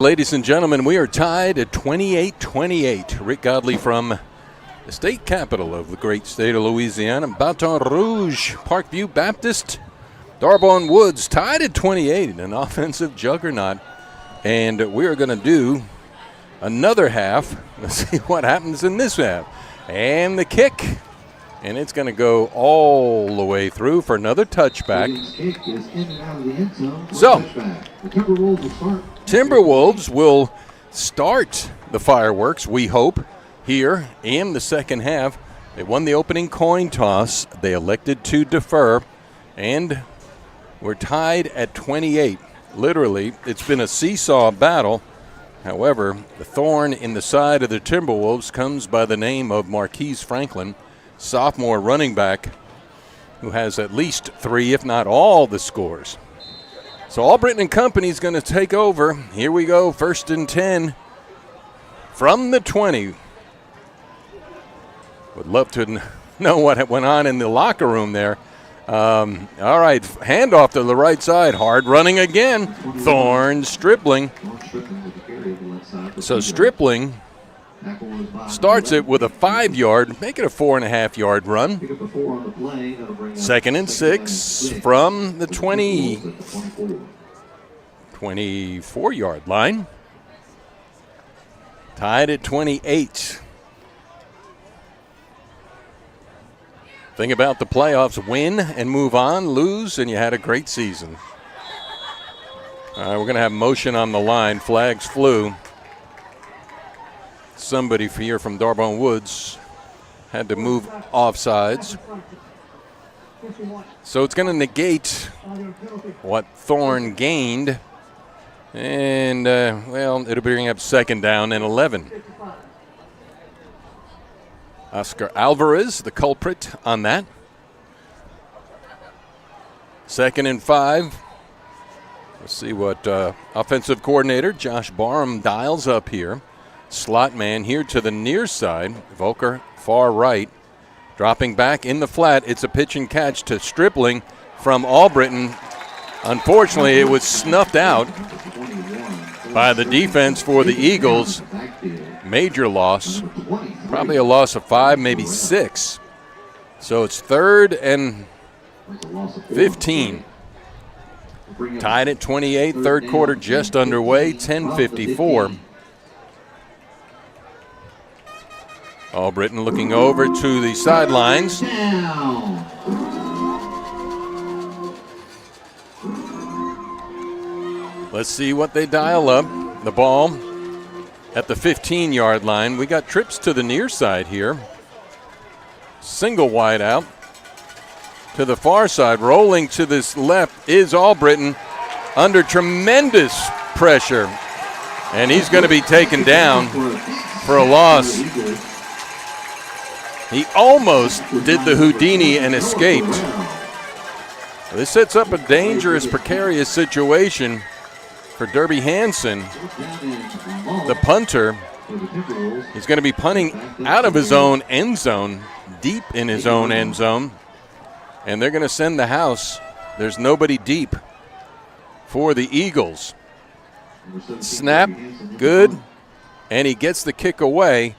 Ladies and gentlemen, we are tied at 28-28. Rick Godley from the state capital of the great state of Louisiana, Baton Rouge, Parkview Baptist, D'Arbonne Woods, tied at 28, an offensive juggernaut. And we are going to do another half. Let's see what happens in this half. And the kick. And it's going to go all the way through for another touchback. So, Timberwolves will start the fireworks, we hope, here in the second half. They won the opening coin toss. They elected to defer, and we're tied at 28. Literally, it's been a seesaw battle. However, the thorn in the side of the Timberwolves comes by the name of Marquise Franklin, sophomore running back who has at least three, if not all, the scores. So Albritton and Company is going to take over. Here we go, 1st and 10 from the 20. Would love to know what went on in the locker room there. All right, handoff to the right side. Hard running again. Thorn Stripling. So Stripling starts it with a 5-yard, make it a 4.5-yard run. 2nd and 6 from the 24-yard line. Tied at 28. Thing about the playoffs, win and move on, lose, and you had a great season. All right, we're going to have motion on the line. Flags flew. Somebody here from D'Arbonne Woods had to move offsides. So it's going to negate what Thorn gained. And, it'll bring up 2nd down and 11. Oscar Alvarez, the culprit on that. 2nd and 5. Let's see what offensive coordinator Josh Barham dials up here. Slot man here to the near side. Volker far right. Dropping back in the flat. It's a pitch and catch to Stripling from Albritton. Unfortunately, it was snuffed out by the defense for the Eagles. Major loss. Probably a loss of 5, maybe 6. So it's 3rd and 15. Tied at 28. Third quarter just underway. 10:54. Albritton looking over to the sidelines. Let's see what they dial up. The ball at the 15-yard line. We got trips to the near side here. Single wide out to the far side. Rolling to this left is Albritton under tremendous pressure. And he's going to be taken down for a loss. He almost did the Houdini and escaped. This sets up a dangerous, precarious situation for Derby Hansen, the punter. He's going to be punting out of his own end zone, deep in his own end zone, and they're going to send the house. There's nobody deep for the Eagles. Snap, good, and he gets the kick away.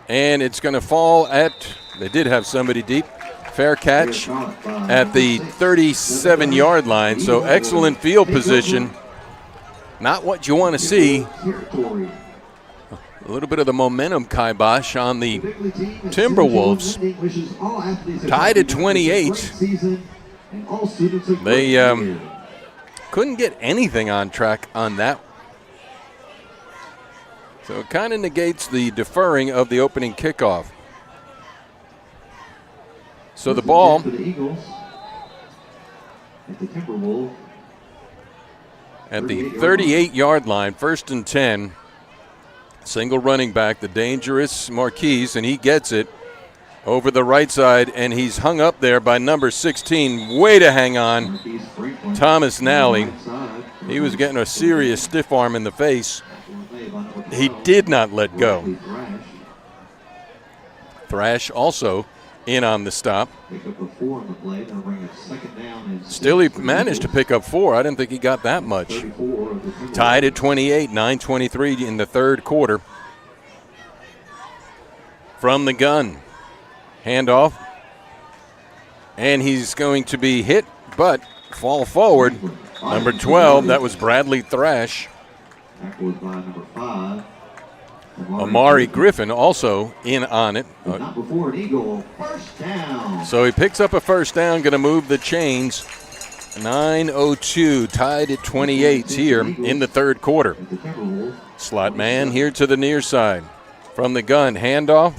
And it's going to fall at, they did have somebody deep, fair catch at the 37-yard line. So excellent field position. Not what you want to see. A little bit of the momentum kibosh on the Timberwolves. Tied at 28. They couldn't get anything on track on that. So it kind of negates the deferring of the opening kickoff. So the ball at the 38-yard line, 1st and 10. Single running back, the dangerous Marquise, and he gets it over the right side, and he's hung up there by number 16. Way to hang on, Thomas Nally. He was getting a serious stiff arm in the face. He did not let go. Thrash also in on the stop. Still, he managed to pick up 4. I didn't think he got that much. Tied at 28, 9:23 in the third quarter. From the gun, handoff, and he's going to be hit, but fall forward. Number 12, that was Bradley Thrash. Amari Griffin also in on it. So he picks up a first down, going to move the chains. 9:02, tied at 28 here in the third quarter. Slot man here to the near side. From the gun, handoff.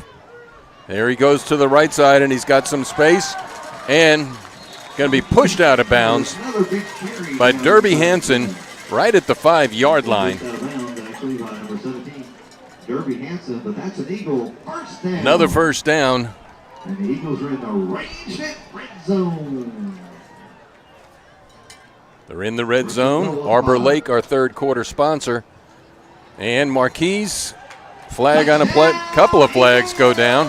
There he goes to the right side, and he's got some space. And going to be pushed out of bounds by Derby Hansen right at the 5-yard line. Another first down. And the Eagles are in the red zone. They're in the red zone. Arbor Lake, our third quarter sponsor. And Marquise, flag on a play. Couple of flags go down.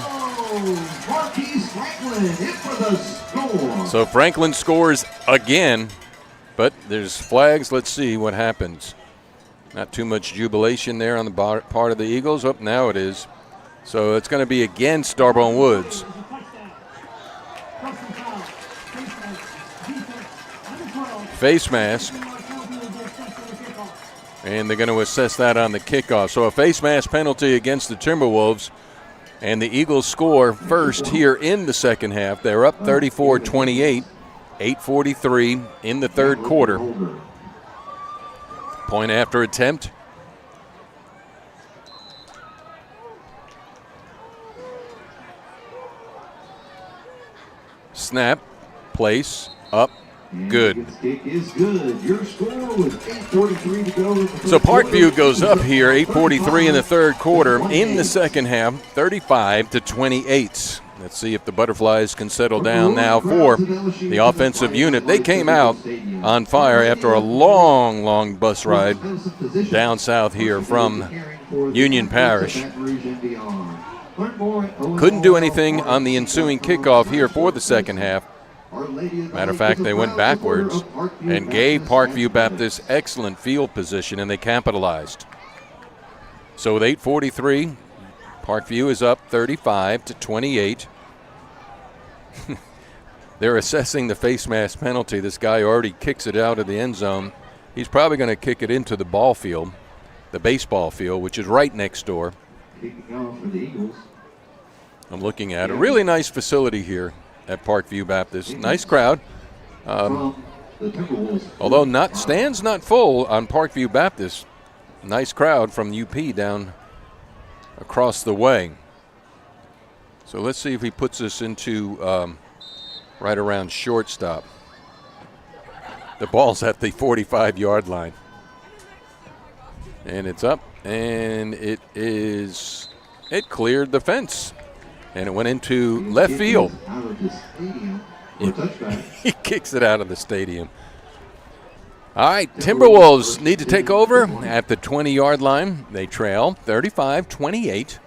Marquise Franklin in for the score. So Franklin scores again, but there's flags. Let's see what happens. Not too much jubilation there on the part of the Eagles. Oh, now it is. So it's going to be against Darbone Woods. Face mask. And they're going to assess that on the kickoff. So a face mask penalty against the Timberwolves. And the Eagles score first here in the second half. They're up 34-28, 8:43 in the third quarter. Point after attempt. Snap, place, up, good. Kick is good. Your score with 8:43 to go. So Parkview goes up here, 8:43 in the third quarter. In the second half, 35-28. Let's see if the Butterflies can settle down now for the offensive unit. They came out on fire after a long, long bus ride down south here from Union Parish. Couldn't do anything on the ensuing kickoff here for the second half. Matter of fact, they went backwards and gave Parkview Baptist excellent field position, and they capitalized. So with 8:43, Parkview is up 35-28. They're assessing the face mask penalty. This guy already kicks it out of the end zone. He's probably going to kick it into the ball field, the baseball field, which is right next door. I'm looking at a really nice facility here at Parkview Baptist. Nice crowd. Although stands not full on Parkview Baptist. Nice crowd from UP down across the way. So let's see if he puts us into right around shortstop. The ball's at the 45-yard line. And it's up, and it cleared the fence. And it went into left field. He kicks it out of the stadium. All right, Timberwolves need to take over at the 20-yard line. They trail 35-28.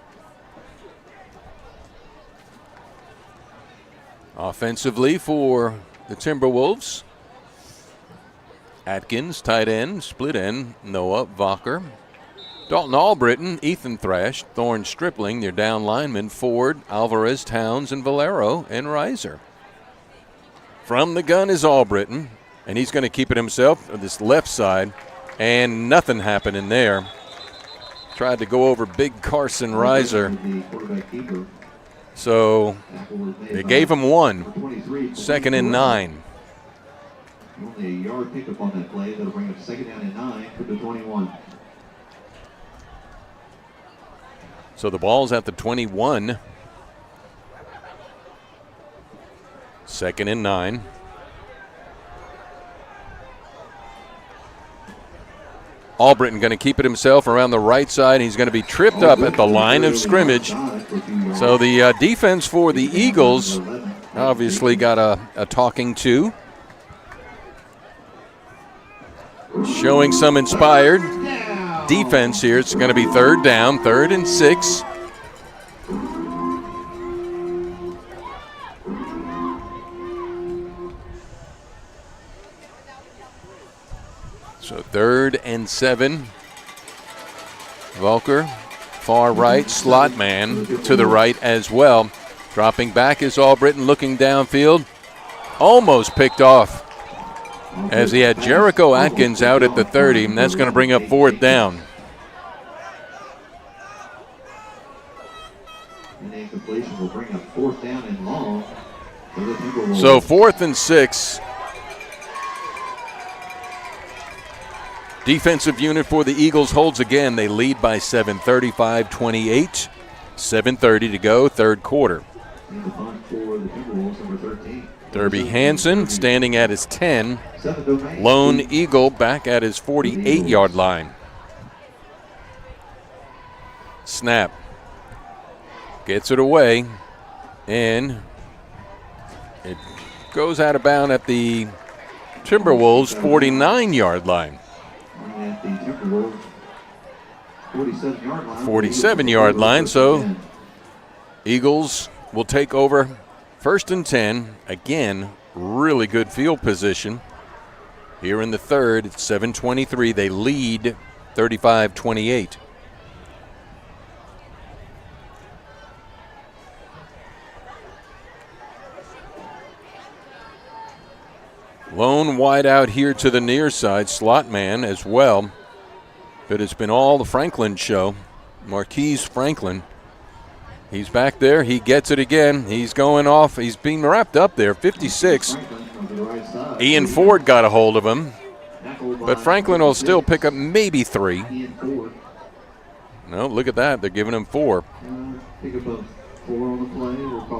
Offensively for the Timberwolves, Atkins, tight end, split end, Noah Vocker. Dalton Albritton, Ethan Thrash, Thorne Stripling, their down linemen, Ford, Alvarez, Towns, and Valero, and Reiser. From the gun is Albritton, and he's going to keep it himself on this left side, and nothing happening there. Tried to go over big Carson Reiser. So they gave him one. 2nd and 9. Only a yard pickup on that play. That'll bring up 2nd down and 9 for the 21. So the ball's at the 21. 2nd and 9. Albritton going to keep it himself around the right side. He's going to be tripped up at the line of scrimmage. So the defense for the Eagles obviously got a talking to. Showing some inspired defense here. It's going to be 3rd down, 3rd and 6. 3rd and 7. Volker, far right, slot man to the right as well. Dropping back is Albritton, looking downfield. Almost picked off as he had Jericho Atkins out at the 30, and that's going to bring up 4th down. And the incompletion will bring up 4th down and long for the Timberwolves. So 4th and 6. Defensive unit for the Eagles holds again. They lead by 7, 35-28. 7:30 to go, 3rd quarter. And the punt for the Timberwolves, number 13. Derby Hansen standing at his 10. Lone Eagle back at his 48-yard line. Snap. Gets it away. And it goes out of bounds at the Timberwolves' 49-yard line. At the Timberwolves 47-yard line. 47-yard line, so Eagles will take over 1st and 10. Again, really good field position. Here in the 3rd, it's 7:23. They lead 35-28. Lone wide out here to the near side, slot man as well. But it's been all the Franklin show. Marquise Franklin. He's back there. He gets it again. He's going off. He's being wrapped up there. 56. Ian Ford got a hold of him. But Franklin will still pick up maybe 3. No, look at that. They're giving him 4.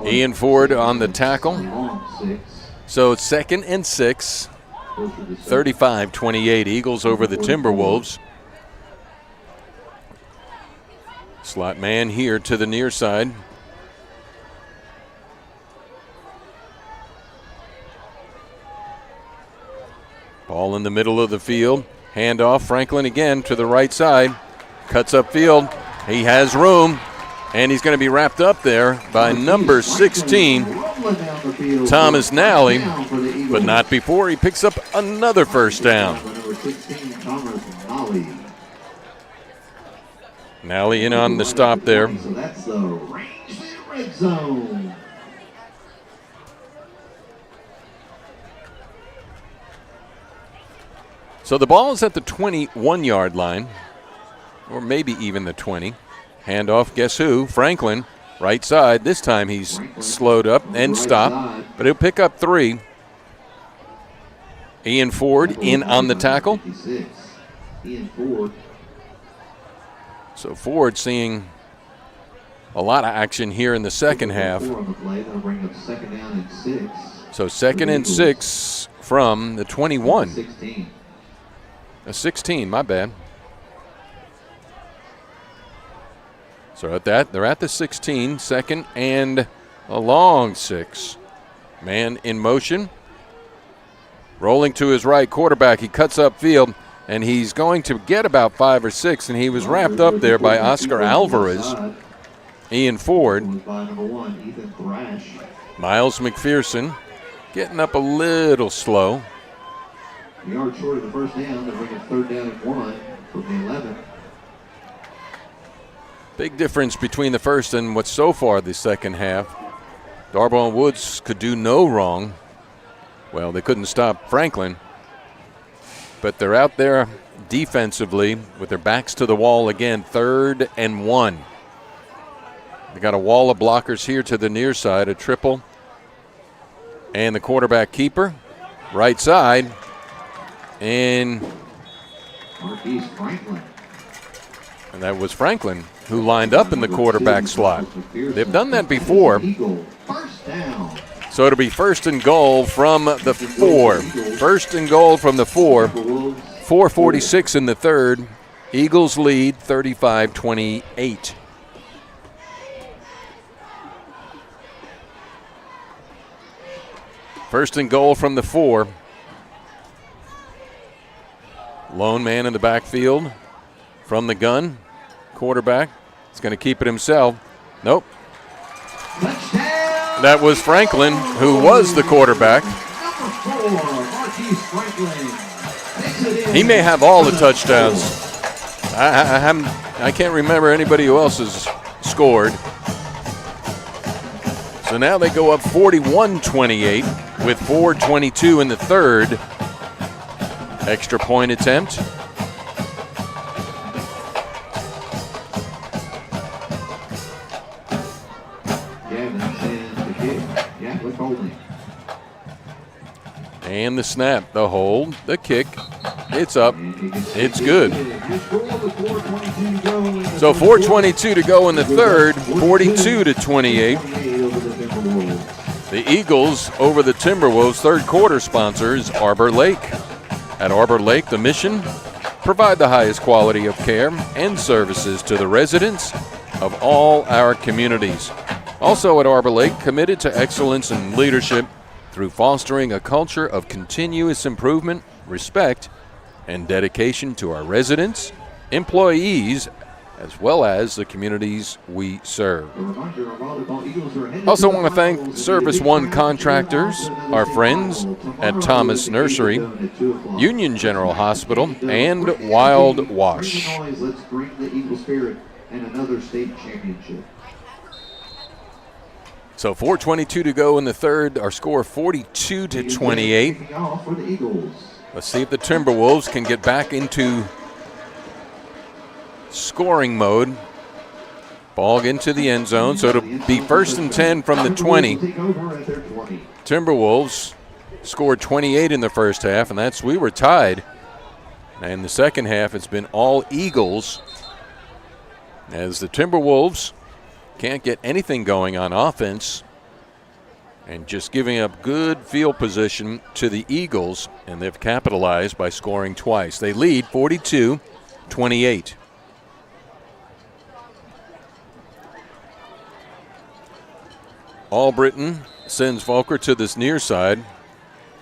Ian Ford on the tackle. So it's 2nd and 6. 35-28. Eagles over the Timberwolves. Slot man here to the near side. Ball in the middle of the field. Handoff. Franklin again to the right side. Cuts upfield. He has room. And he's going to be wrapped up there by number 16, Thomas Nally. But not before he picks up another 1st down. Nally in on the stop there. So that's the range red zone. So the ball is at the 21-yard line, or maybe even the 20. Handoff, guess who? Franklin, right side. This time he's slowed up and stopped, but he'll pick up 3. Ian Ford in on the tackle. Ian Ford. So Ford seeing a lot of action here in the second half. So 2nd and 6 from the 21. 16, my bad. So at that, they're at the 16, 2nd and a long 6. Man in motion. Rolling to his right, quarterback. He cuts upfield, and he's going to get about 5 or 6, and he was wrapped up there by Oscar Alvarez. Ian Ford. Miles McPherson getting up a little slow. Yard short of the 1st down. They're bringing 3rd down and 1 from the 11. Big difference between the 1st and what's so far the 2nd half. Darboe and Woods could do no wrong. Well, they couldn't stop Franklin. But they're out there defensively with their backs to the wall again. 3rd and 1. They got a wall of blockers here to the near side, a triple. And the quarterback keeper, right side. And Marquise Franklin. And that was Franklin who lined up in the quarterback slot. They've done that before. So it'll be 1st and goal from the 4. 1st and goal from the 4. 4:46 in the 3rd. Eagles lead 35-28. First and goal from the 4. Lone man in the backfield from the gun. Quarterback is going to keep it himself. Nope. That was Franklin, who was the quarterback. He may have all the touchdowns. I can't remember anybody who else has scored. So now they go up 41-28 with 4:22 in the third. Extra point attempt. And the snap, the hold, the kick. It's up. It's good. So 4:22 to go in the third, 42-28. The Eagles over the Timberwolves. Third quarter sponsor is Arbor Lake. At Arbor Lake, the mission, provide the highest quality of care and services to the residents of all our communities. Also at Arbor Lake, committed to excellence and leadership through fostering a culture of continuous improvement, respect, and dedication to our residents, employees, as well as the communities we serve. Also want to thank Service One contractors, our friends at Thomas Nursery, Union General Hospital, and Wild Wash. Let's bring the Eagle spirit and another state championship. So 4:22 to go in the third. Our score 42-28. Let's see if the Timberwolves can get back into scoring mode. Ball into the end zone, so it'll be 1st and 10 from the 20. Timberwolves scored 28 in the first half, and we were tied. And in the second half, it's been all Eagles, as the Timberwolves can't get anything going on offense and just giving up good field position to the Eagles, and they've capitalized by scoring twice. They lead 42-28. Albritton sends Volker to this near side.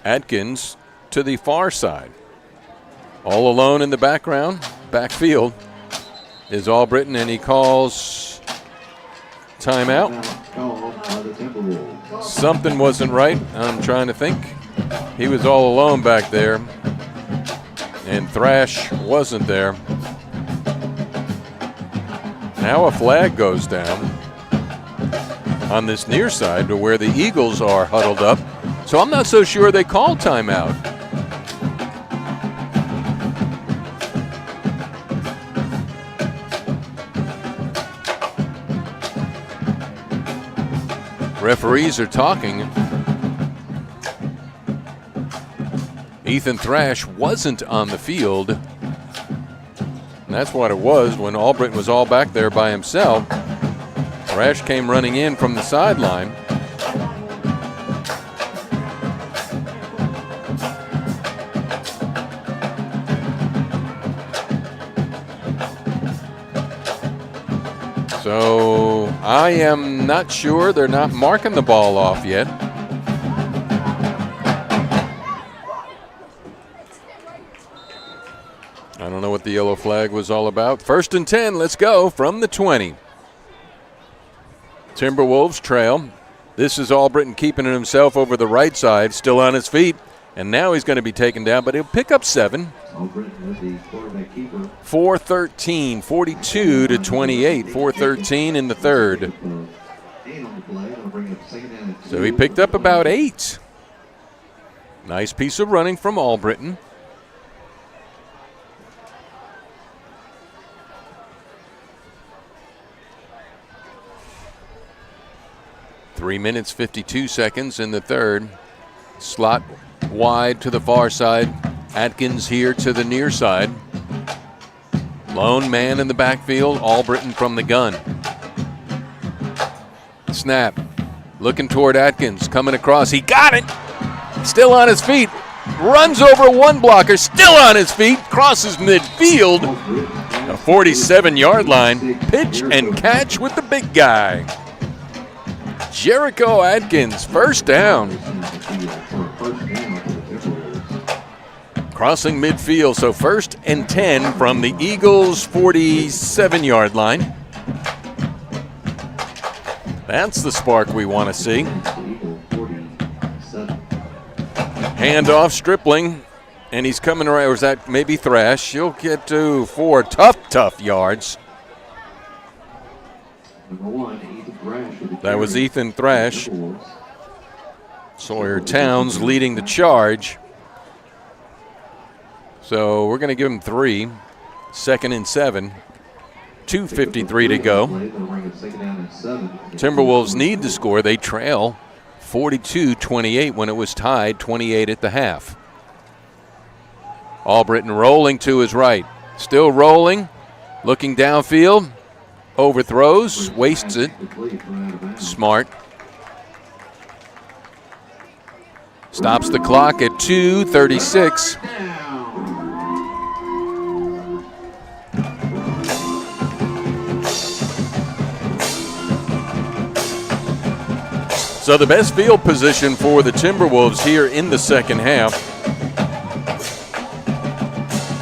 Atkins to the far side. All alone in the backfield is Albritton, and he calls timeout. Something wasn't right. I'm trying to think. He was all alone back there, and Thrash wasn't there. Now a flag goes down on this near side to where the Eagles are huddled up. So I'm not so sure they called timeout. Referees are talking. Ethan Thrash wasn't on the field. And that's what it was when Albritton was all back there by himself. Thrash came running in from the sideline. So I am not sure. They're not marking the ball off yet. I don't know what the yellow flag was all about. 1st and 10, let's go from the 20. Timberwolves trail. This is Albritton keeping it himself over the right side, still on his feet. And now he's going to be taken down, but he'll pick up 7. 4:13, 42-28, 4:13 in the third. So he picked up about 8. Nice piece of running from Albritton. Three minutes, 52 seconds in the third. Slot wide to the far side. Atkins here to the near side. Lone man in the backfield, Albritton from the gun. Snap. Looking toward Atkins, coming across. He got it! Still on his feet. Runs over one blocker, still on his feet. Crosses midfield. A 47-yard line. Pitch and catch with the big guy. Jericho Atkins, first down. Crossing midfield, so 1st and 10 from the Eagles' 47-yard line. That's the spark we want to see. Handoff, Stripling And he's coming around. Or is that maybe Thrash? He'll get to 4 tough yards. Number 1, Ethan Thrash. That was Ethan Thrash. Sawyer Towns leading the charge. So we're going to give him 3. 2nd and 7. 2:53 to go. Timberwolves need to score. They trail 42-28 when it was tied 28 at the half. Albritton rolling to his right. Still rolling. Looking downfield. Overthrows. Wastes it. Smart. Stops the clock at 2:36. So the best field position for the Timberwolves here in the second half.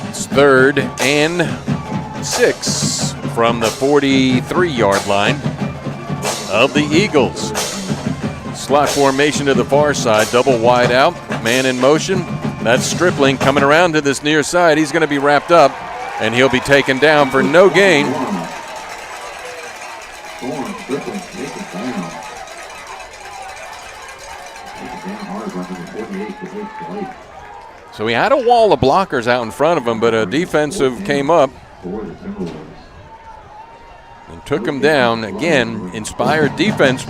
It's 3rd and 6 from the 43-yard line of the Eagles. Slot formation to the far side, double wide out, man in motion. That's Stripling coming around to this near side. He's going to be wrapped up, and he'll be taken down for no gain. So he had a wall of blockers out in front of him, but a defensive came up and took him down. Again, inspired defense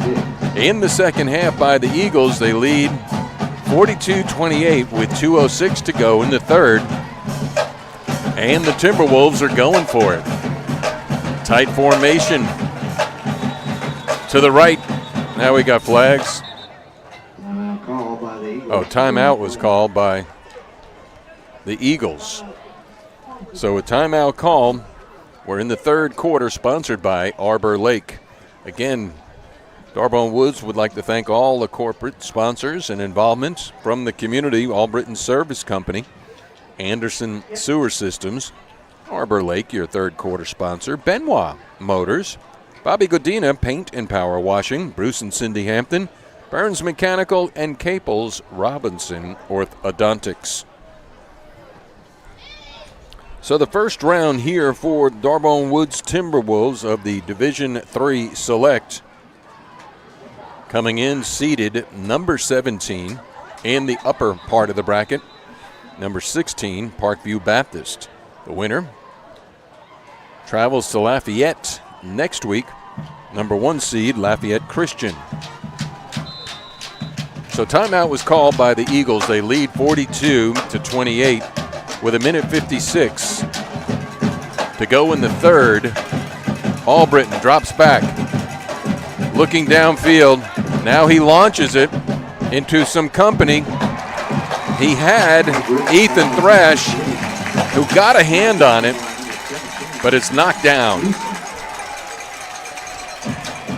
in the second half by the Eagles. They lead 42-28 with 2:06 to go in the third. And the Timberwolves are going for it. Tight formation to the right. Now we got flags. Oh, timeout was called by the Eagles. So a timeout call. We're in the third quarter, sponsored by Arbor Lake. Again, D'Arbonne Woods would like to thank all the corporate sponsors and involvement from the community. Albritton Service Company, Anderson Sewer Systems, Arbor Lake, your third quarter sponsor, Benoit Motors, Bobby Godina, Paint and Power Washing, Bruce and Cindy Hampton, Burns Mechanical, and Caples Robinson Orthodontics. So the first round here for D'Arbonne Woods Timberwolves of the Division III Select. Coming in seated number 17 in the upper part of the bracket. Number 16, Parkview Baptist. The winner travels to Lafayette next week. Number 1 seed, Lafayette Christian. So timeout was called by the Eagles. They lead 42-28 with 1:56 to go in the third. Albritton drops back, looking downfield. Now he launches it into some company. He had Ethan Thrash, who got a hand on it, but it's knocked down.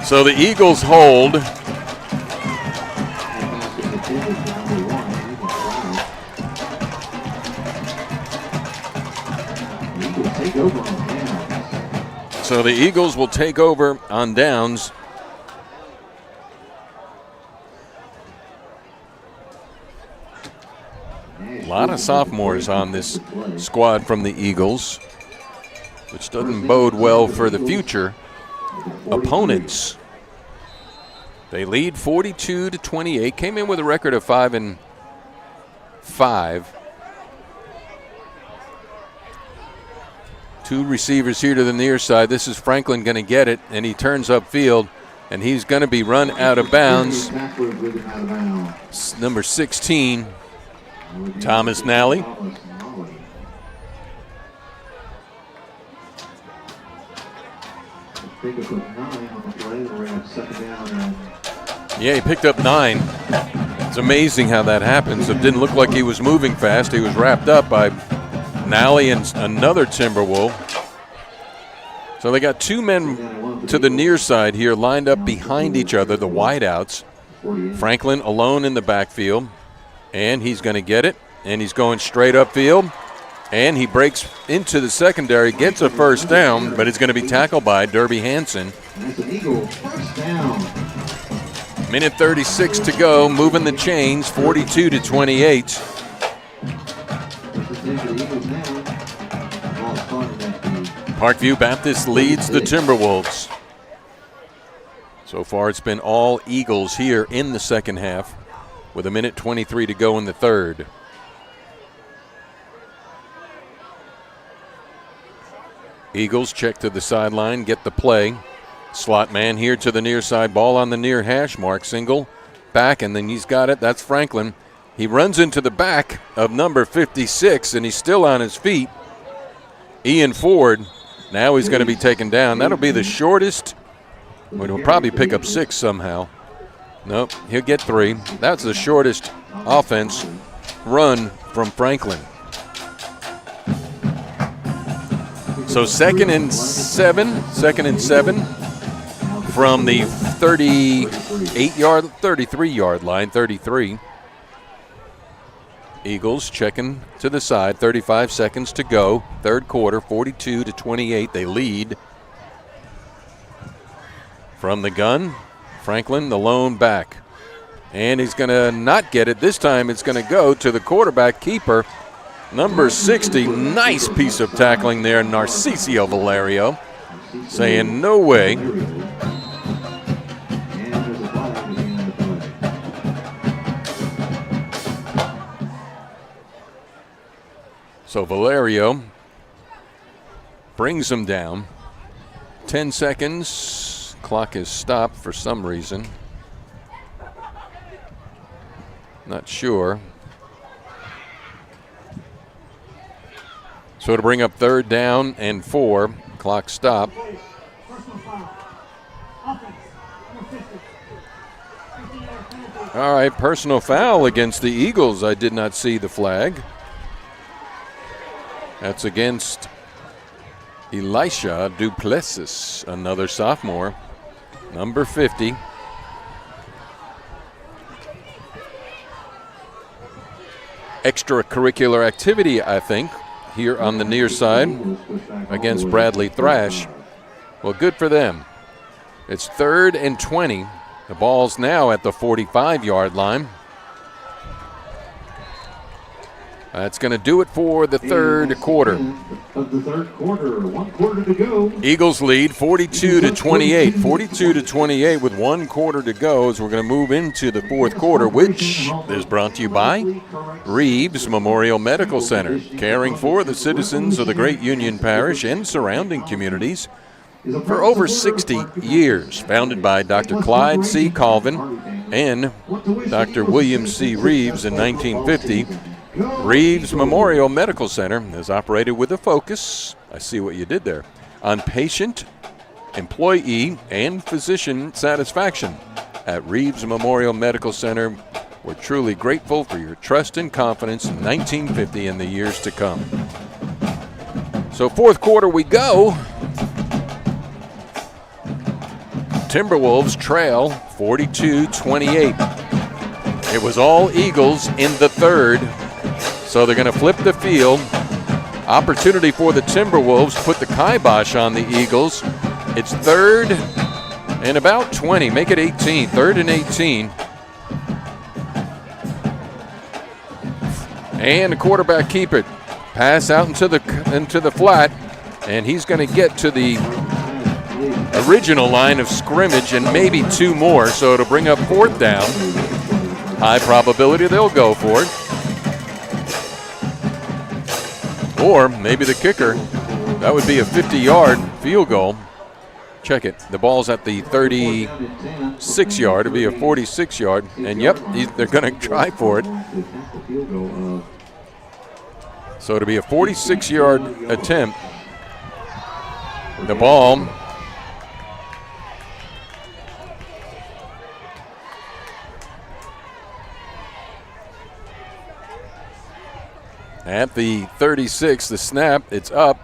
So the Eagles hold. So the Eagles will take over on downs. A lot of sophomores on this squad from the Eagles, which doesn't bode well for the future opponents. They lead 42-28, came in with a record of 5-5. Two receivers here to the near side. This is Franklin going to get it, and he turns upfield, and he's going to be run out of bounds. Number 16, Thomas Nally. Yeah, he picked up 9. It's amazing how that happens. It didn't look like he was moving fast. He was wrapped up by Nally and another Timberwolf. So they got 2 men to the near side here lined up behind each other, the wideouts. Franklin alone in the backfield, and he's going to get it, and he's going straight upfield, and he breaks into the secondary, gets a first down, but it's going to be tackled by Derby Hansen. Minute 36 to go, moving the chains, 42-28. Parkview Baptist leads the Timberwolves. So far it's been all Eagles here in the second half with 1:23 to go in the third. Eagles check to the sideline, get the play. Slot man here to the near side, ball on the near hash mark, single back, and then he's got it. That's Franklin. He runs into the back of number 56, and he's still on his feet. Ian Ford, now he's going to be taken down. That'll be the shortest. We'll probably pick up 6 somehow. Nope, he'll get 3. That's the shortest offense run from Franklin. So second and seven from the 33-yard line, 33. Eagles checking to the side, 35 seconds to go. Third quarter, 42-28, they lead. From the gun, Franklin, the lone back. And he's going to not get it. This time it's going to go to the quarterback keeper, number 60. Nice piece of tackling there, Narcisio Valerio, saying no way. So Valerio brings him down. 10 seconds. Clock is stopped for some reason. Not sure. So to bring up 3rd down and 4. Clock stop. All right, personal foul against the Eagles. I did not see the flag. That's against Elisha Duplessis, another sophomore, number 50. Extracurricular activity, I think, here on the near side against Bradley Thrash. Well, good for them. It's 3rd and 20. The ball's now at the 45-yard line. That's going to do it for the third quarter. Of the third quarter, 1 quarter to go. Eagles lead 42-28. 42-28 with 1 quarter to go as we're going to move into the fourth quarter, which is brought to you by Reeves Memorial Medical Center, caring for the citizens of the Great Union Parish and surrounding communities for over 60 years. Founded by Dr. Clyde C. Colvin and Dr. William C. Reeves in 1950, Reeves Memorial Medical Center is operated with a focus, I see what you did there, on patient, employee, and physician satisfaction. At Reeves Memorial Medical Center, we're truly grateful for your trust and confidence in 1950 and the years to come. So fourth quarter we go. Timberwolves trail 42-28. It was all Eagles in the third. So they're going to flip the field. Opportunity for the Timberwolves to put the kibosh on the Eagles. It's 3rd and about 20. Make it 18. 3rd and 18. And the quarterback keep it. Pass out into the flat. And he's going to get to the original line of scrimmage and maybe 2 more. So it'll bring up 4th down. High probability they'll go for it. Or maybe the kicker. That would be a 50-yard field goal. Check it. The ball's at the 36-yard. It'll be a 46-yard. And, yep, they're going to try for it. So it'll be a 46-yard attempt. The ball at the 36, the snap, it's up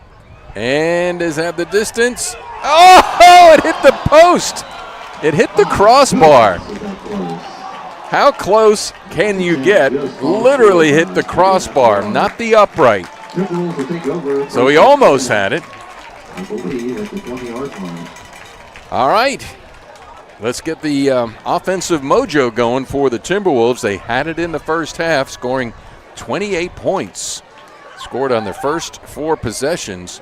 and is at the distance. Oh, it hit the post. It hit the crossbar. How close can you get? Literally hit the crossbar, not the upright. So he almost had it. All right. Let's get the offensive mojo going for the Timberwolves. They had it in the first half, scoring 28 points. Scored on their first 4 possessions.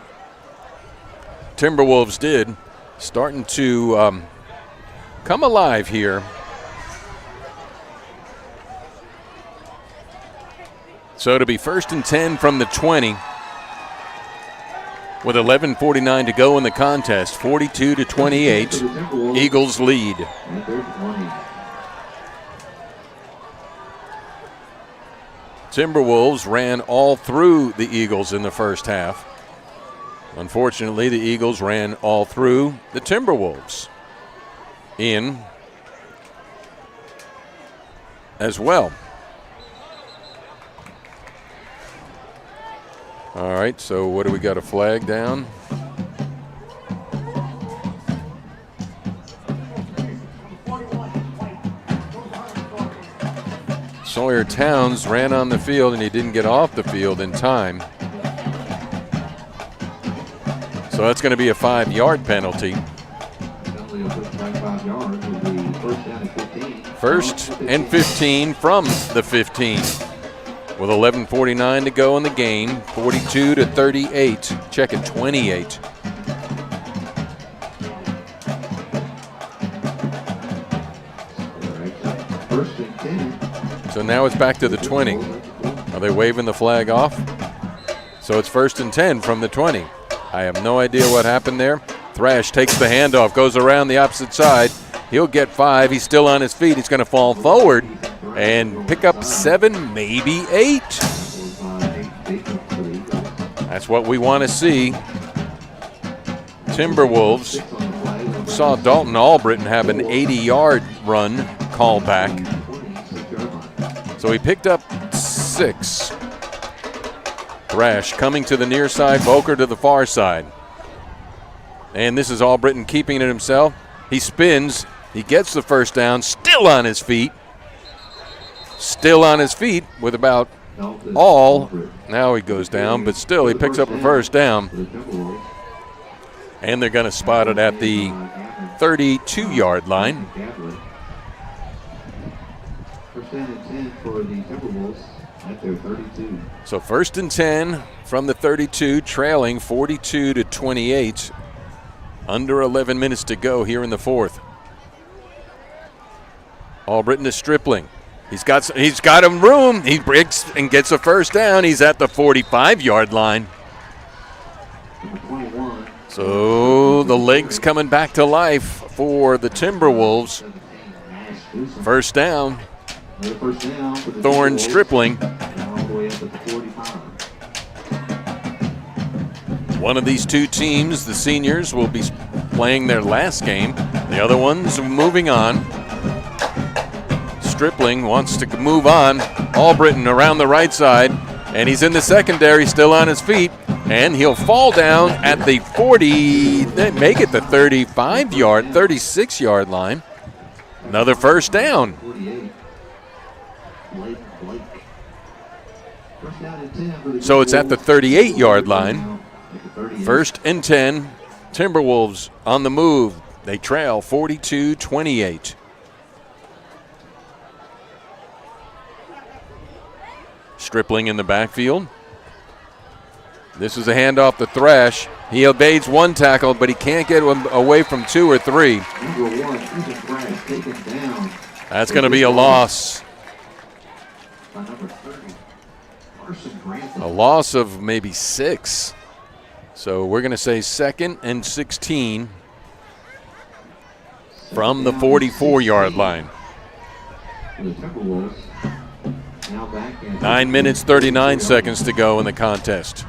Timberwolves did, starting to come alive here. So it'll be 1st and 10 from the 20 with 11:49 to go in the contest. 42-28, Eagles lead. Timberwolves ran all through the Eagles in the first half. Unfortunately, the Eagles ran all through the Timberwolves in as well. All right, so what do we got, a flag down? Sawyer Towns ran on the field and he didn't get off the field in time. So that's going to be a 5-yard penalty. First and 15 from the 15. With 11:49 to go in the game, 42-38. Check it, 28. So now it's back to the 20. Are they waving the flag off? So it's 1st and 10 from the 20. I have no idea what happened there. Thrash takes the handoff, goes around the opposite side. He'll get 5. He's still on his feet. He's going to fall forward and pick up 7, maybe 8. That's what we want to see. Timberwolves saw Dalton Albritton have an 80-yard run call back. So he picked up 6. Thrash coming to the near side, Boker to the far side. And this is Albritton keeping it himself. He spins. He gets the first down, still on his feet. Still on his feet with about all. Now he goes down, but still he picks up a first down. And they're going to spot it at the 32-yard line. So 1st and 10 from the 32, trailing 42-28. Under 11 minutes to go here in the 4th. Albritton to Stripling. He's got him room. He breaks and gets a first down. He's at the 45-yard line. So the legs coming back to life for the Timberwolves. First down. Thorne Stripling. One of these two teams, the seniors, will be playing their last game. The other one's moving on. Stripling wants to move on. Albritton around the right side, and he's in the secondary, still on his feet, and he'll fall down at the 40. They make it the 35-yard, 36-yard line. Another first down. So it's at the 38-yard line. 1st and 10. Timberwolves on the move. They trail 42-28. Stripling in the backfield. This is a handoff to Thrash. He evades one tackle, but he can't get away from 2 or 3. That's going to be a loss. A loss of maybe 6. So we're going to say 2nd and 16 from the 44-yard line. 9 minutes, 39 seconds to go in the contest.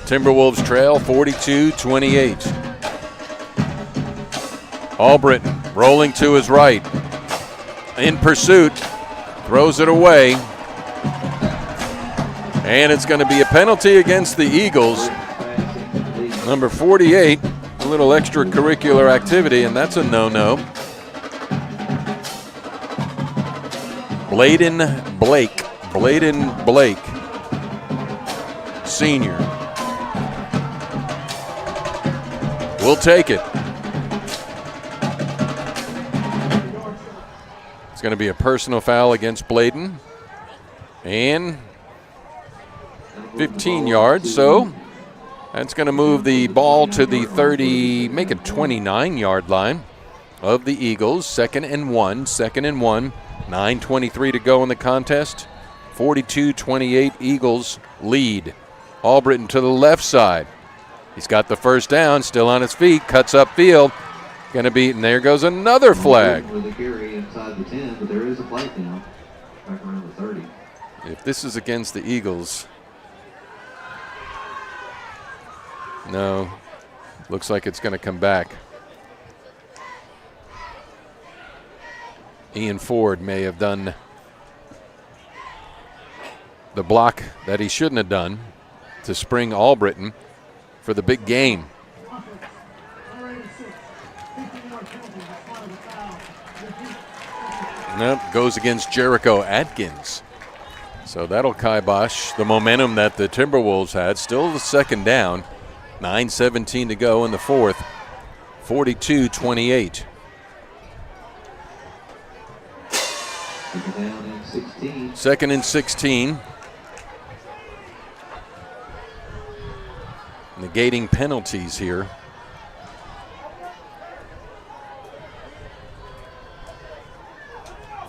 Timberwolves trail 42-28. Albritton rolling to his right. In pursuit. Throws it away. And it's going to be a penalty against the Eagles. Number 48, a little extracurricular activity, and that's a no-no. Bladen Blake, senior. We'll take it. It's going to be a personal foul against Bladen. And 15 yards, so That's going to move the ball to the 30, make it 29-yard line of the Eagles. Second and one. 9:23 to go in the contest. 42-28 Eagles lead. Albritton to the left side. He's got the first down, still on his feet, cuts upfield. Going to be, and there goes another flag. With the carry inside the 10, but there is a flag down back around the 30. If this is against the Eagles, no, looks like it's going to come back. Ian Ford may have done the block that he shouldn't have done to spring Albritton for the big game. Nope, goes against Jericho Atkins. So that'll kibosh the momentum that the Timberwolves had. Still the second down. 9:17 to go in the fourth. 42-28. Second and 16. Negating penalties here.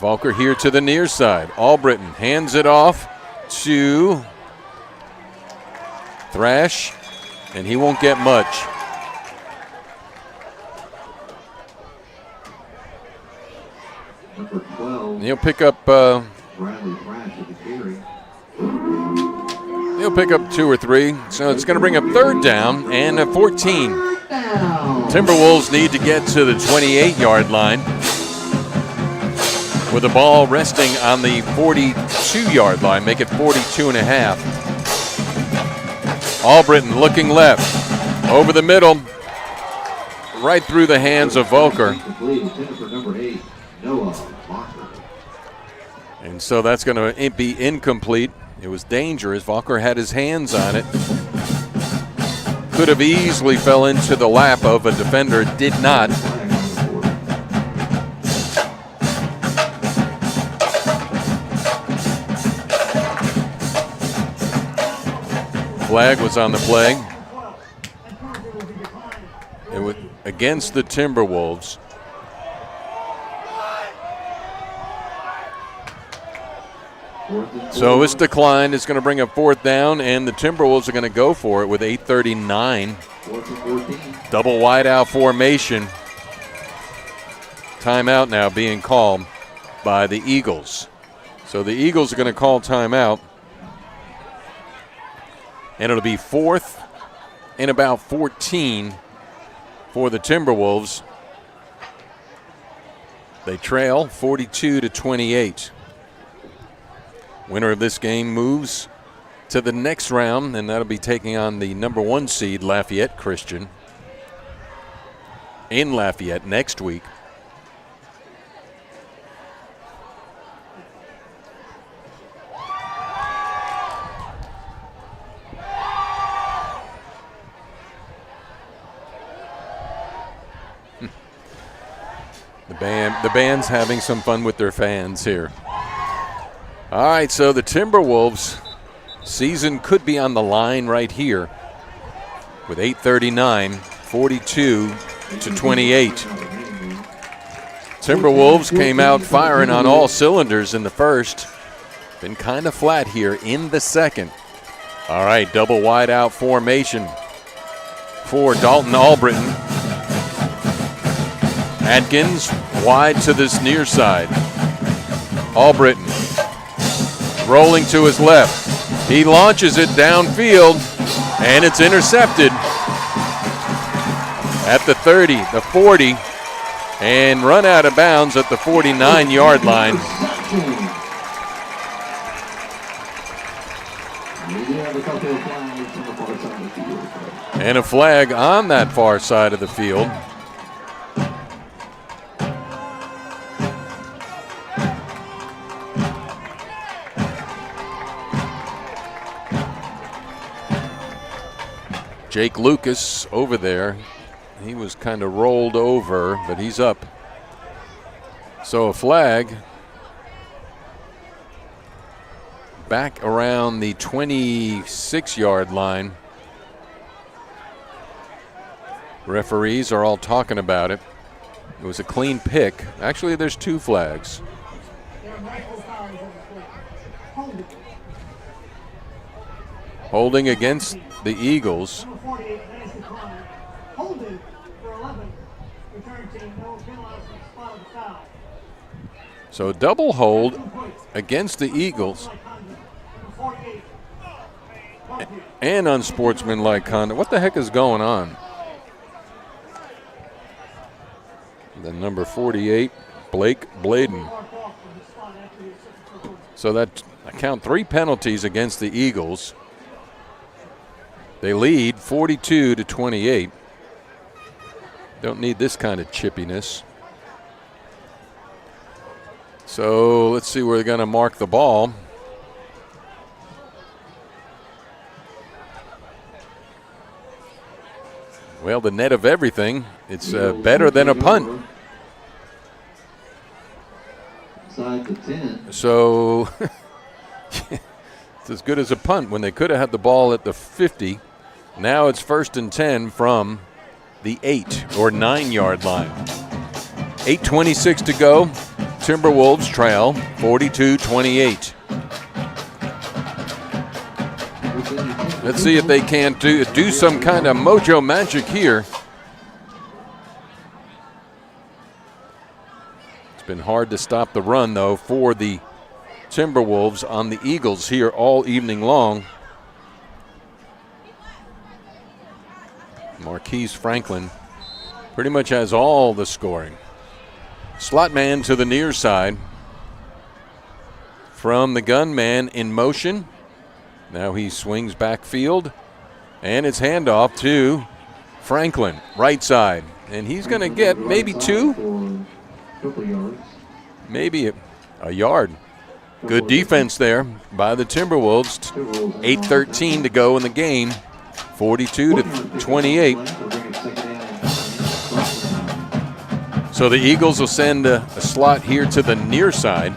Volker here to the near side. Albritton hands it off to Thrash, and he won't get much. Number 12. He'll pick up. Bradley Thrash at the carry. He'll pick up 2 or 3. So it's going to bring up third down and a 14. Timberwolves need to get to the 28-yard line with the ball resting on the 42-yard line. Make it 42 and a half. Albritton looking left. Over the middle. Right through the hands of Volker. And so that's going to be incomplete. It was dangerous. Volker had his hands on it. Could have easily fell into the lap of a defender. Did not. Flag was on the play. It was against the Timberwolves. So it's declined. It's going to bring up fourth down, and the Timberwolves are going to go for it with 8:39. Double wideout formation. Timeout now being called by the Eagles. So the Eagles are going to call timeout. And it'll be fourth and about 14 for the Timberwolves. They trail 42-28. Winner of this game moves to the next round, and that'll be taking on the number 1 seed, Lafayette Christian, in Lafayette next week. The band's having some fun with their fans here. All right, so the Timberwolves season could be on the line right here with 8:39, 42-28. Timberwolves came out firing on all cylinders in the first. Been kind of flat here in the second. All right, double wide out formation for Dalton Albritton. Atkins wide to this near side. Albritton rolling to his left. He launches it downfield, and it's intercepted at the 30, the 40, and run out of bounds at the 49-yard line. And a flag on that far side of the field. Jake Lucas over there. He was kind of rolled over, but he's up. So a flag back around the 26-yard line. Referees are all talking about it. It was a clean pick. Actually, there's 2 flags. Holding against the Eagles. So a double hold against the Eagles. And unsportsmanlike conduct. What the heck is going on? The number 48, Blake Bladen. So that I count 3 penalties against the Eagles. They lead 42-28. Don't need this kind of chippiness. So let's see where they're going to mark the ball. Well, the net of everything, it's better than a punt. So it's as good as a punt when they could have had the ball at the 50. Now it's 1st and 10 from the 8 or 9-yard line. 8:26 to go. Timberwolves trail 42-28. Let's see if they can do some kind of mojo magic here. It's been hard to stop the run, though, for the Timberwolves on the Eagles here all evening long. Marquise Franklin pretty much has all the scoring. Slot man to the near side. From the gun man in motion. Now he swings backfield. And it's handoff to Franklin, right side. And he's going to get maybe 2. Maybe a yard. Good defense there by the Timberwolves. 8:13 to go in the game. 42-28. So the Eagles will send a slot here to the near side.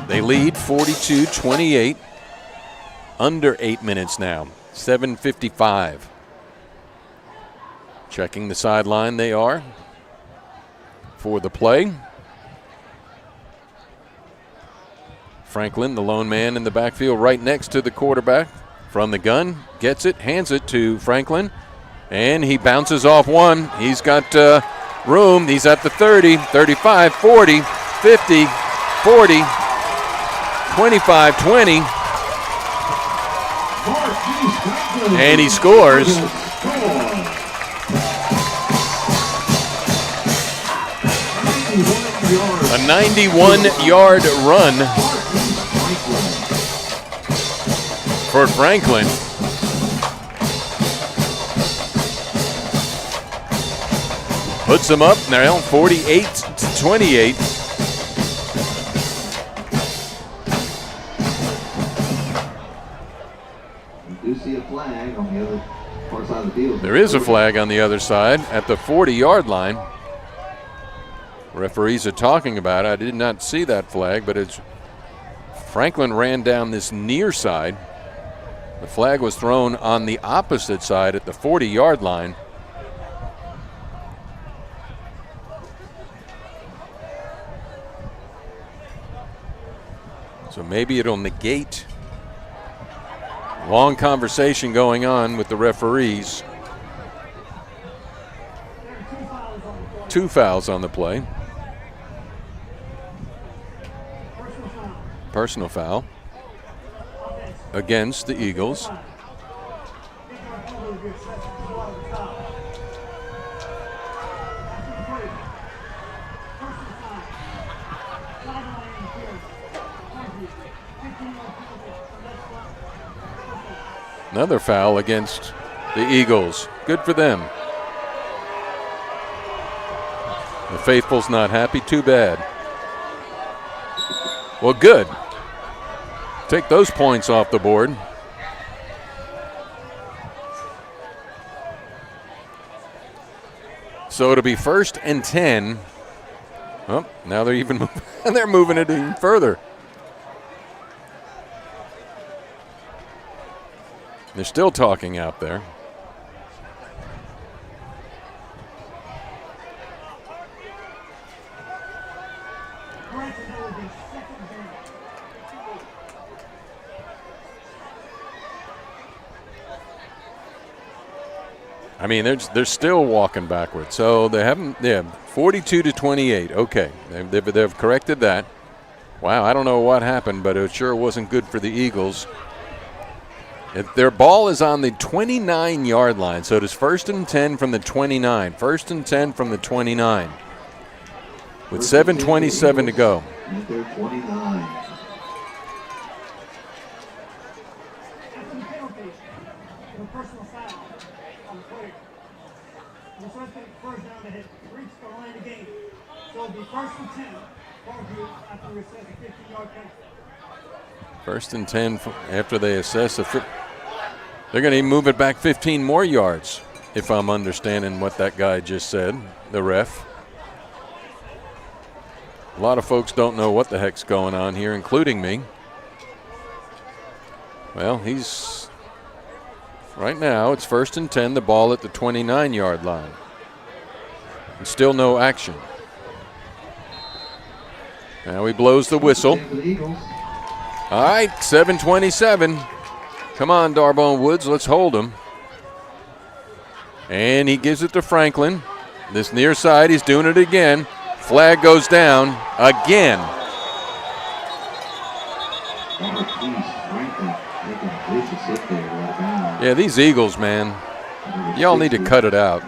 They lead 42-28. Under 8 minutes now. 7:55. Checking the sideline they are for the play. Franklin, the lone man in the backfield right next to the quarterback. From the gun, gets it, hands it to Franklin. And he bounces off one. He's got room. He's at the 30, 35, 40, 50, 40, 25, 20. And he scores. A 91-yard run for Franklin. Puts them up now 48-28. See a flag on the other far side of the field. There is a flag on the other side at the 40-yard line. Referees are talking about it. I did not see that flag, but it's Franklin ran down this near side. The flag was thrown on the opposite side at the 40-yard line. So maybe it'll negate. Long conversation going on with the referees. 2 fouls on the play. Personal foul against the Eagles. Another foul against the Eagles. Good for them. The faithful's not happy. Too bad. Well, good. Take those points off the board. So it'll be 1st and 10. Oh, now they're even they're moving it even further. They're still talking out there. I mean, they're still walking backwards. So they haven't. Yeah, 42-28. Okay, they've corrected that. Wow, I don't know what happened, but it sure wasn't good for the Eagles. Their ball is on the 29-yard line, so it is 1st and 10 from the 29. 1st and 10 from the 29. With 7:27 to go. At their 29. First and 10 after they assess they're going to move it back 15 more yards, if I'm understanding what that guy just said, the ref. A lot of folks don't know what the heck's going on here, including me. Well, right now it's 1st and 10, the ball at the 29-yard line. And still no action. Now he blows the whistle. All right, 7:27. Come on, Darbone Woods, let's hold him. And he gives it to Franklin. This near side, he's doing it again. Flag goes down again. Yeah, these Eagles, man, y'all need to cut it out.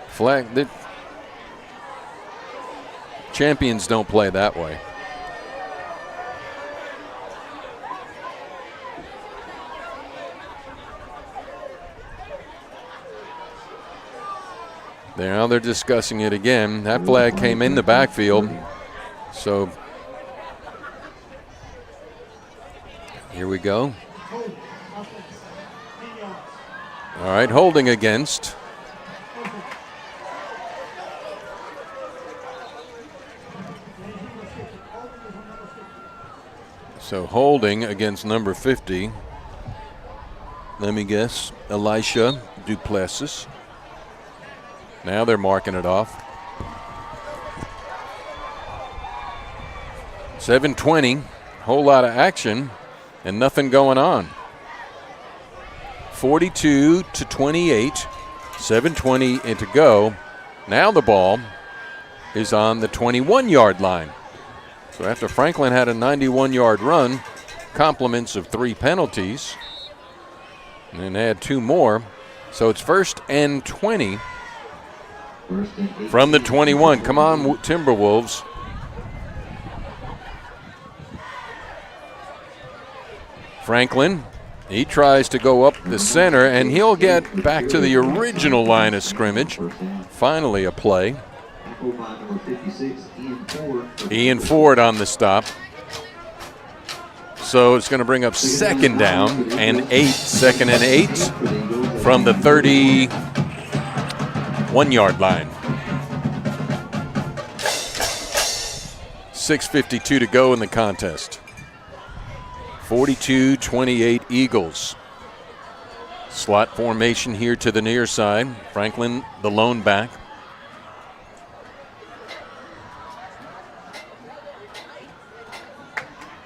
Flag. Champions don't play that way. Now they're discussing it again. That flag came in the backfield. So here we go. All right, holding against. So holding against number 50. Let me guess, Elisha Duplessis. Now they're marking it off. 7:20, whole lot of action and nothing going on. 42-28, 7:20 to go. Now the ball is on the 21-yard line. So after Franklin had a 91-yard run, compliments of 3 penalties, and then add 2 more. So it's 1st and 20 from the 21. Come on, Timberwolves. Franklin, he tries to go up the center, and he'll get back to the original line of scrimmage. Finally a play. Ian Ford on the stop. So it's going to bring up 2nd down and 8. 2nd and 8 from the 31-yard line. 6:52 to go in the contest. 42-28 Eagles. Slot formation here to the near side. Franklin, the lone back.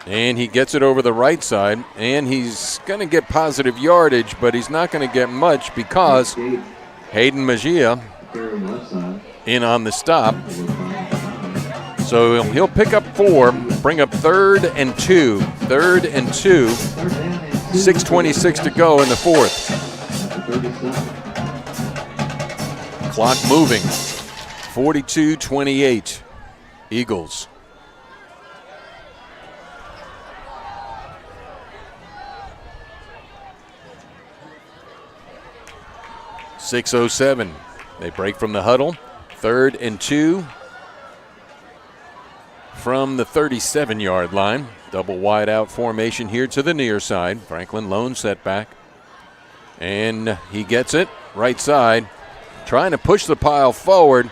And he gets it over the right side, and he's going to get positive yardage, but he's not going to get much because Hayden Mejia in on the stop. So he'll pick up 4, bring up 3rd and 2. 3rd and 2. 6:26 to go in the 4th. Clock moving. 42-28 Eagles. .607. They break from the huddle. 3rd and 2 from the 37-yard line. Double wide out formation here to the near side. Franklin lone setback. And he gets it. Right side. Trying to push the pile forward.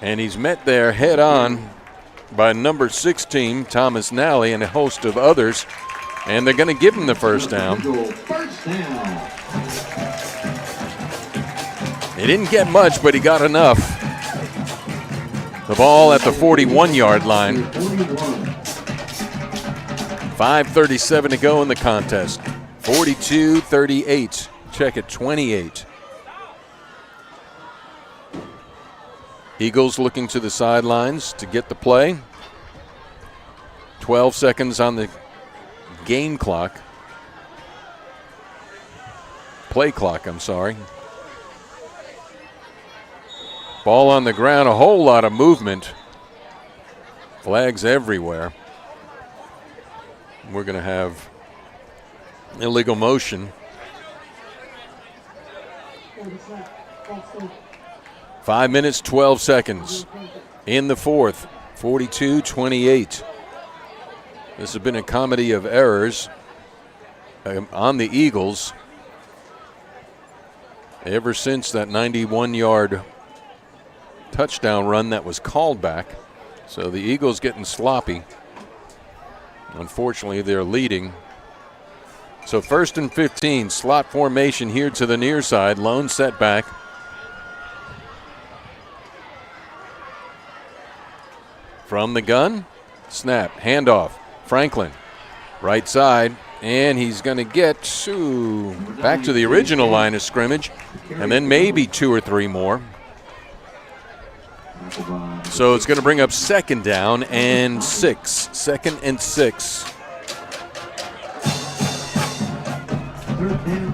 And he's met there head on by number 16, Thomas Nally, and a host of others. And they're going to give him the first down. He didn't get much, but he got enough. The ball at the 41-yard line. 5:37 to go in the contest. 42-38. Check it, 28. Eagles looking to the sidelines to get the play. 12 seconds on the game clock. Play clock, I'm sorry. Ball on the ground, a whole lot of movement. Flags everywhere. We're going to have illegal motion. 5 minutes, 12 seconds in the fourth. 42-28. This has been a comedy of errors on the Eagles ever since that 91-yard touchdown run that was called back. So the Eagles getting sloppy. Unfortunately, they're leading. So 1st and 15, slot formation here to the near side. Lone setback. From the gun, snap, handoff. Franklin, right side, and he's going to get back to the original line of scrimmage, and then maybe 2 or 3 more. So it's going to bring up 2nd down and 6. 2nd and 6. 3rd down,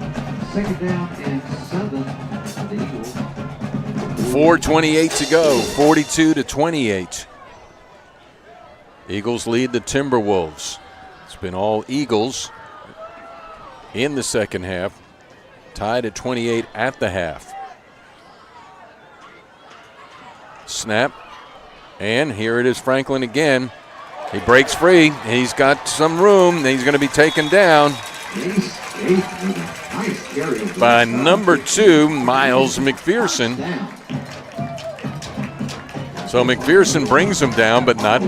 2nd down, and 7 for the Eagles. 4:28 to go, 42-28. Eagles lead the Timberwolves. It's been all Eagles in the second half, tied at 28 at the half. Snap, and here it is, Franklin again. He breaks free. He's got some room. He's going to be taken down by number 2, Miles McPherson. So McPherson brings him down, but not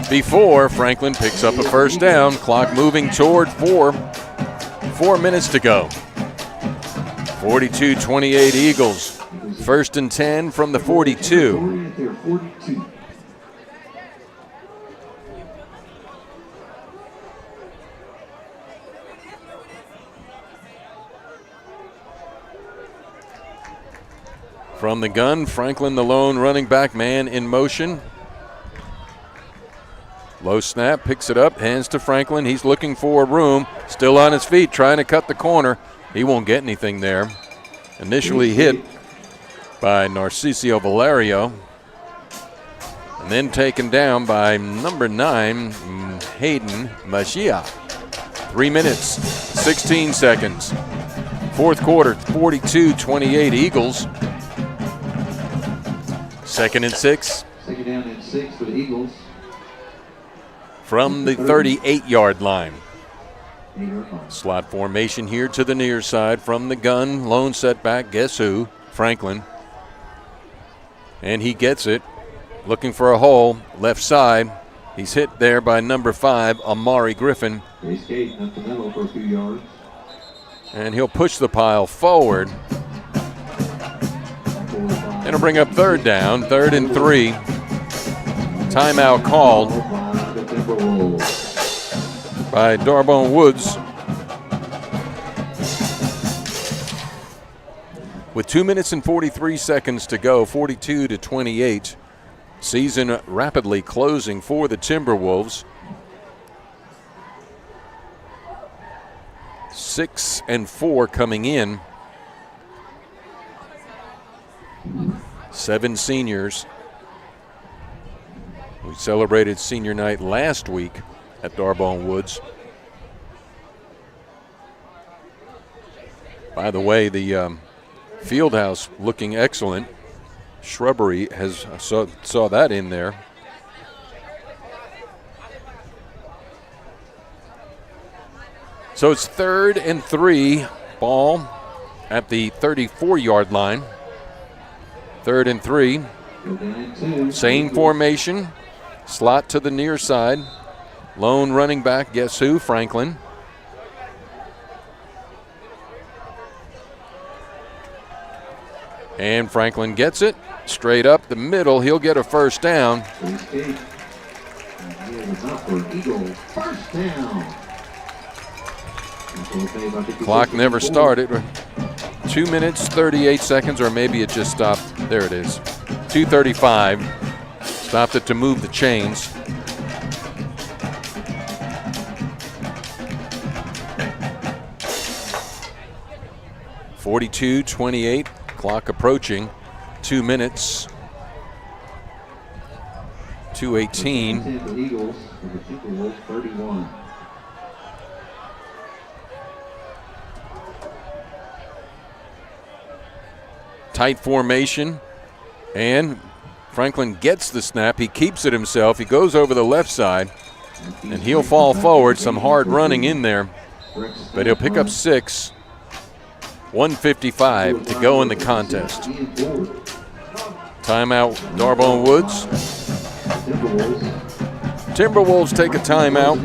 before Franklin picks up a 1st down. Clock moving toward 4. 4 minutes to go. 42-28 Eagles. 1st and 10 from the 42. From the gun, Franklin, the lone running back, man in motion. Low snap, picks it up, hands to Franklin. He's looking for room, still on his feet, trying to cut the corner. He won't get anything there. Initially hit by Narcisio Valerio, and then taken down by number 9, Hayden Mejia. 3 minutes, 16 seconds. 4th quarter, 42-28 Eagles. 2nd and 6. 2nd down and 6 for the Eagles. From the 38-yard line. Slot formation here to the near side. From the gun, lone setback, guess who? Franklin. And he gets it. Looking for a hole, left side. He's hit there by number 5, Amari Griffin. He's skating up the middle for a few yards. And he'll push the pile forward. It'll bring up 3rd down, 3rd and 3. Timeout called by Darbone Woods. With 2 minutes and 43 seconds to go, 42-28. Season rapidly closing for the Timberwolves. 6 and 4 coming in. 7 seniors. We celebrated senior night last week at Darbone Woods. By the way, the field house looking excellent. Shrubbery has saw that in there. So it's 3rd and 3, ball at the 34-yard line. 3rd and 3. Same formation. Slot to the near side. Lone running back, guess who? Franklin. And Franklin gets it straight up the middle. He'll get a first down. Clock never started. 2 minutes, 38 seconds, or maybe it just stopped. There it is. 2:35. Stopped it to move the chains. (42-28). Clock approaching 2 minutes. 2:18. Tight formation, and Franklin gets the snap. He keeps it himself. He goes over the left side, and he'll fall forward. Some hard running in there, but he'll pick up 6. 1:55 to go in the contest. Timeout, Darbone Woods. Timberwolves take a timeout.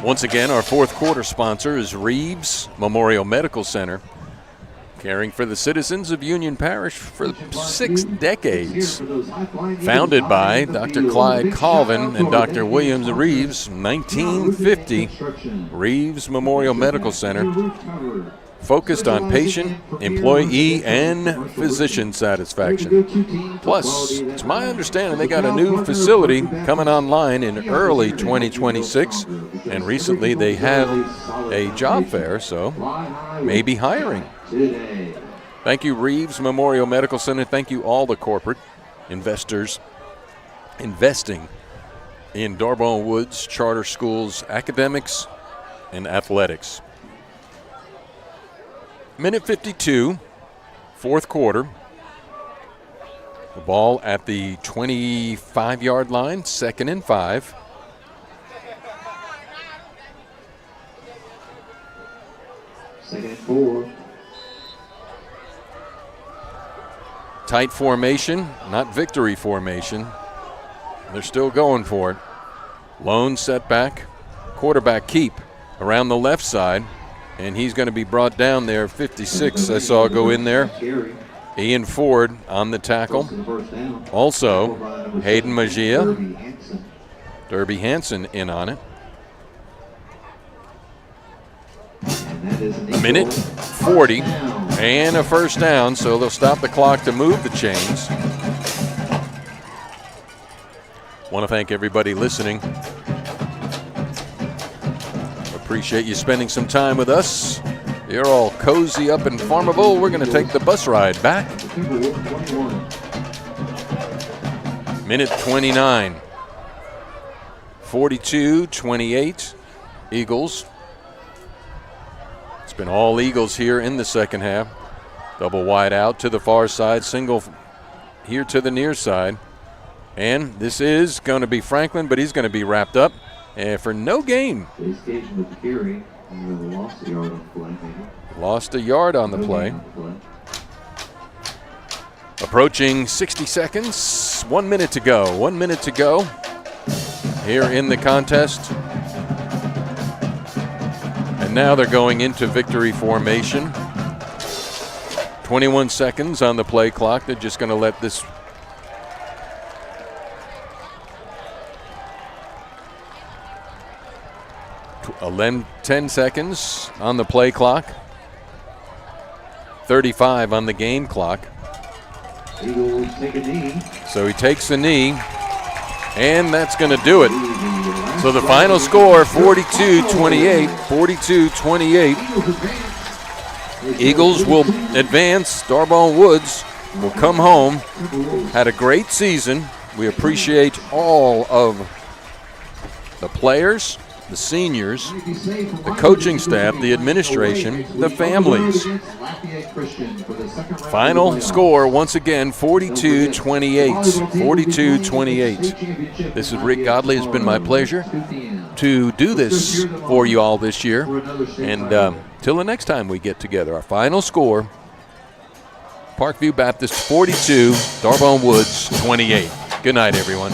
Once again, our fourth quarter sponsor is Reeves Memorial Medical Center, caring for the citizens of Union Parish for 6 decades. Founded by Dr. Clyde Colvin and Dr. Williams Reeves, 1950, Reeves Memorial Medical Center, focused on patient, employee, and physician satisfaction. Plus, it's my understanding they got a new facility coming online in early 2026, and recently they had a job fair, so maybe hiring. Thank you, Reeves Memorial Medical Center. Thank you, all the corporate investors investing in Darbone Woods Charter Schools academics and athletics. Minute 52, fourth quarter. The ball at the 25-yard line, 2nd and 5. Second and 4. Tight formation, not victory formation. They're still going for it. Lone setback, quarterback keep around the left side. And he's going to be brought down there. 56, I saw go in there. Ian Ford on the tackle. Also, Hayden Magia. Derby Hansen in on it. A minute 40 and a first down, so they'll stop the clock to move the chains. Want to thank everybody listening. Appreciate you spending some time with us. You're all cozy up in Farmerville. We're going to take the bus ride back. Minute 29. 42-28. Eagles. It's been all Eagles here in the second half. Double wide out to the far side. Single here to the near side. And this is going to be Franklin, but he's going to be wrapped up. And for no gain. Lost a yard on the play. Approaching 60 seconds. 1 minute to go. 1 minute to go here in the contest. And now they're going into victory formation. 21 seconds on the play clock. They're just going to let this 10 seconds on the play clock. 35 on the game clock. Eagles take a knee. So he takes the knee, and that's going to do it. So the final score, 42-28, 42-28. Eagles will advance. Darbone Woods will come home. Had a great season. We appreciate all of the players, the seniors, the coaching staff, the administration, the families. Final score, once again, 42-28. 42-28. This is Rick Godley. It's been my pleasure to do this for you all this year. And till the next time we get together, our final score, Parkview Baptist 42, Darbone Woods 28. Good night, everyone.